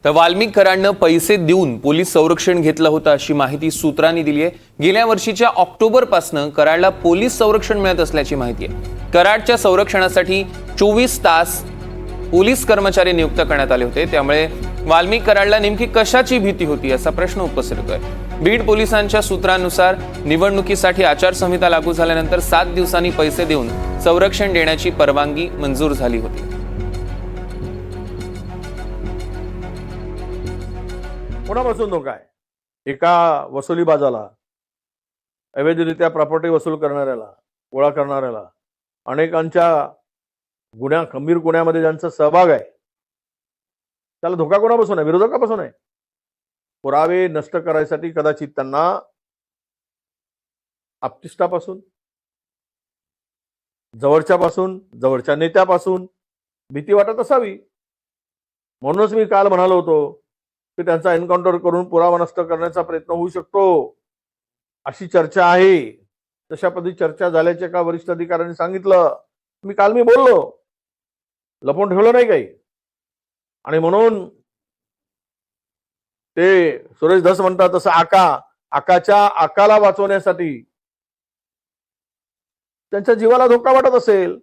तर वाल्मिक कराडनं पैसे देऊन पोलीस संरक्षण घेतलं होतं अशी माहिती सूत्रांनी दिली आहे। गेल्या वर्षीच्या ऑक्टोबरपासून कराडला पोलीस संरक्षण मिळत असल्याची माहिती आहे। कराडच्या संरक्षणासाठी 24 तास पोलीस कर्मचारी नियुक्त करण्यात आले होते, त्यामुळे वाल्मिक कराडला नेमकी कशाची भीती होती असा प्रश्न उपस्थित होतोय। बीड पोलिसांच्या सूत्रांनुसार निवडणुकीसाठी आचारसंहिता लागू झाल्यानंतर 7 दिवसांनी पैसे देऊन संरक्षण देण्याची परवानगी मंजूर झाली होती। कोणापासून धोका आहे? एका वसुलीबाजाला, अवैधरित्या प्रॉपर्टी वसूल करणाऱ्याला, गोळा करणाऱ्याला, अनेकांच्या गंभीर गुन्ह्यामध्ये ज्यांचा सहभाग आहे, त्याला धोका कोणापासून आहे? विरोधकापासून आहे। पुरावे नष्ट करायसाठी कदाचित त्यांना आपतिष्टापासून, जवळच्या नेत्यापासून भीती वाटत असावी। म्हणूनच मी काल म्हणालो होतो की त्यांचा एन्काउंटर करून पुरावा नष्ट करण्याचा प्रयत्न होऊ शकतो अशी चर्चा आहे। तशा पद्धती चर्चा झाल्याचे एका वरिष्ठ अधिकाऱ्यांनी सांगितलं। मी बोललो, लपवून ठेवलं नाही काही। आणि म्हणून ते सुरेश धस म्हणतात तसं आकाच्या आकाला वाचवण्यासाठी त्यांच्या जीवाला धोका वाटत असेल